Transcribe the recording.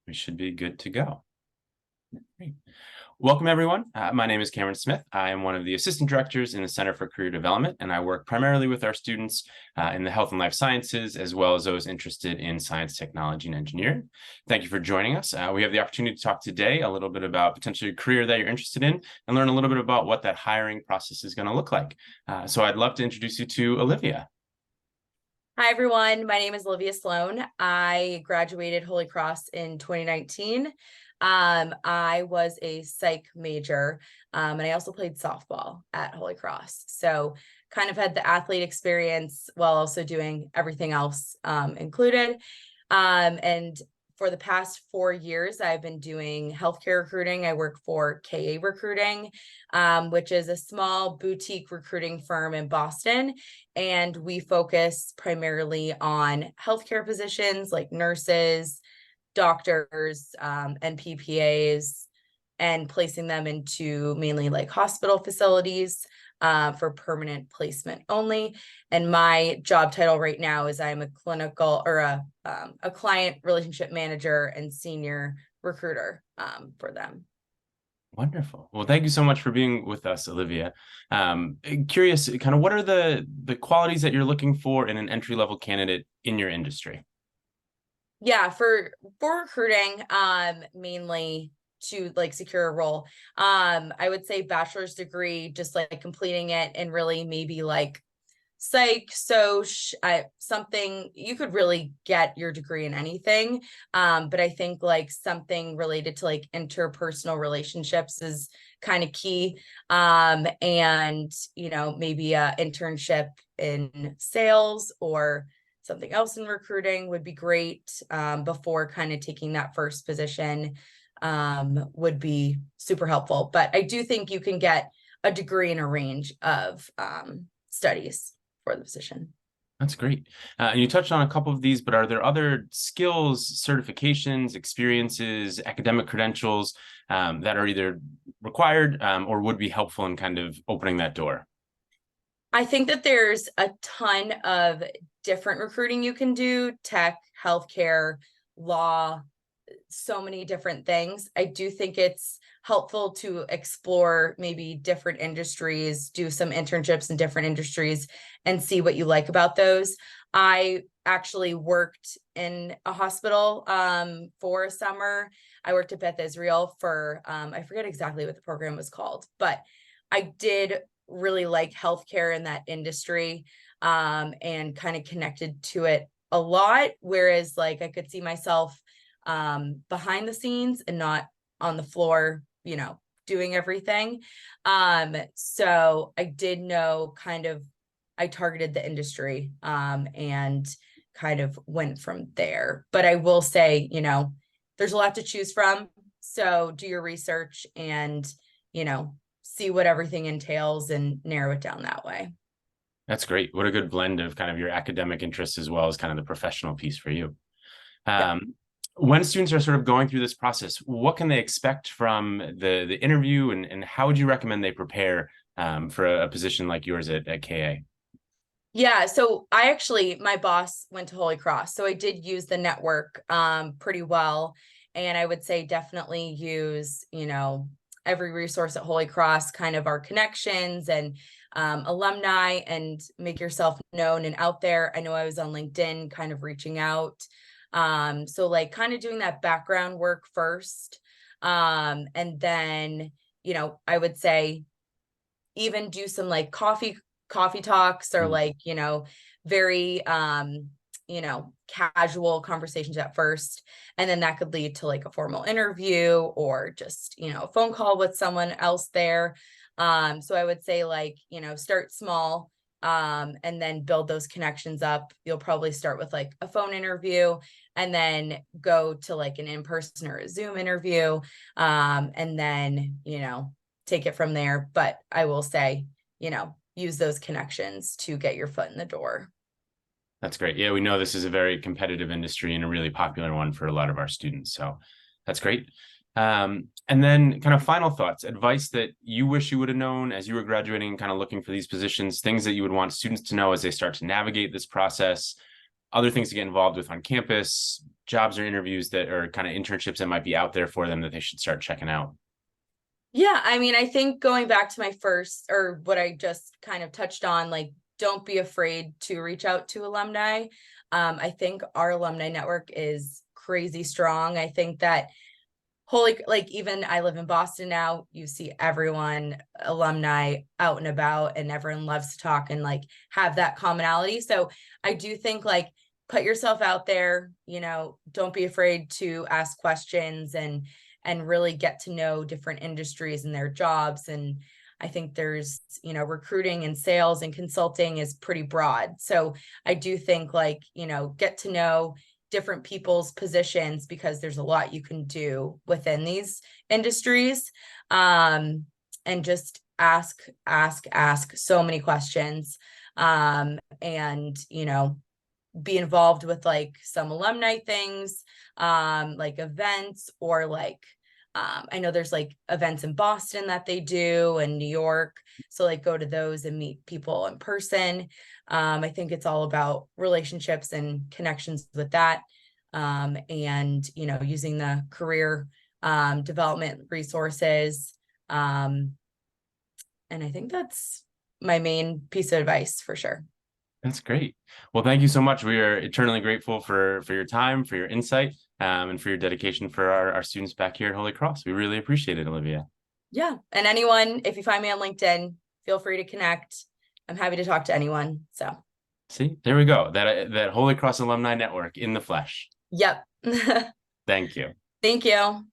We should be good to go. Great. Welcome, everyone. My name is Cameron Smith. I am one of the assistant directors in the Center for Career Development, and I work primarily with our students in the health and life sciences, as well as those interested in science, technology, and engineering. Thank you for joining us. We have the opportunity to talk today a little bit about potentially a career that you're interested in and learn a little bit about what that hiring process is going to look like. So I'd love to introduce you to Olivia. Hi, everyone. My name is Olivia Sloan. I graduated Holy Cross in 2019. I was a psych major, and I also played softball at Holy Cross. So kind of had the athlete experience while also doing everything else included. And for the past 4 years, I've been doing healthcare recruiting. I work for KA Recruiting, which is a small boutique recruiting firm in Boston. And we focus primarily on healthcare positions like nurses, doctors, and PPAs, and placing them into mainly like hospital facilities for permanent placement only. And my job title right now is I'm a clinical or a client relationship manager and senior recruiter for them. Wonderful. Well, thank you so much for being with us, Olivia. Curious, kind of what are the qualities that you're looking for in an entry-level candidate in your industry? Yeah, for recruiting, mainly to like secure a role. I would say bachelor's degree, just like completing it, and really maybe like psych, something. You could really get your degree in anything. But I think like something related to like interpersonal relationships is kind of key. And maybe a internship in sales or something else in recruiting would be great, before kind of taking that first position, would be super helpful. But I do think you can get a degree in a range of studies for the position. That's great. And you touched on a couple of these, but are there other skills, certifications, experiences, academic credentials that are either required or would be helpful in kind of opening that door? I think that there's a ton of different recruiting you can do: tech, healthcare, law, so many different things. I do think it's helpful to explore maybe different industries, do some internships in different industries, and see what you like about those. I actually worked in a hospital for a summer. I worked at Beth Israel for, I forget exactly what the program was called, but I did really like healthcare in that industry, and kind of connected to it a lot. Whereas like I could see myself behind the scenes and not on the floor, doing everything. So I did know kind of, I targeted the industry, and kind of went from there. But I will say, there's a lot to choose from. So do your research and, see what everything entails and narrow it down that way. That's great. What a good blend of kind of your academic interests as well as kind of the professional piece for you. Yeah. When students are sort of going through this process, what can they expect from the interview, and how would you recommend they prepare for a position like yours at KA? Yeah, so my boss went to Holy Cross, so I did use the network pretty well. And I would say definitely use, every resource at Holy Cross, kind of our connections and alumni, and make yourself known and out there. I know I was on LinkedIn kind of reaching out. So like kind of doing that background work first. And then, I would say even do some like coffee talks, or like, very casual conversations at first, and then that could lead to like a formal interview, or just a phone call with someone else there. So I would say like, start small, and then build those connections up. You'll probably start with like a phone interview, and then go to like an in-person or a Zoom interview, and then take it from there. But I will say, use those connections to get your foot in the door. That's great. Yeah, we know this is a very competitive industry and a really popular one for a lot of our students. So that's great. And then kind of final thoughts, advice that you wish you would have known as you were graduating and kind of looking for these positions, things that you would want students to know as they start to navigate this process. other things to get involved with on campus, jobs or interviews that are kind of internships that might be out there for them that they should start checking out? Yeah, I mean, I think going back to my first, or what I just kind of touched on, like, don't be afraid to reach out to alumni. I think our alumni network is crazy strong. I think that like, even I live in Boston now, you see everyone, alumni out and about, and everyone loves to talk and like have that commonality. So I do think, like, put yourself out there, don't be afraid to ask questions and really get to know different industries and their jobs. And I think there's, recruiting and sales and consulting is pretty broad. So I do think, like, get to know different people's positions, because there's a lot you can do within these industries. And just ask so many questions. And, be involved with like some alumni things, like events, or like, I know there's like events in Boston that they do, and New York. So like, go to those and meet people in person. I think it's all about relationships and connections with that. And, using the career development resources. And I think that's my main piece of advice for sure. That's great. Well, thank you so much. We are eternally grateful for your time, for your insight, and for your dedication for our students back here at Holy Cross. We really appreciate it, Olivia. Yeah. And anyone, if you find me on LinkedIn, feel free to connect. I'm happy to talk to anyone. So, See, there we go. That Holy Cross Alumni Network in the flesh. yep. Thank you. Thank you.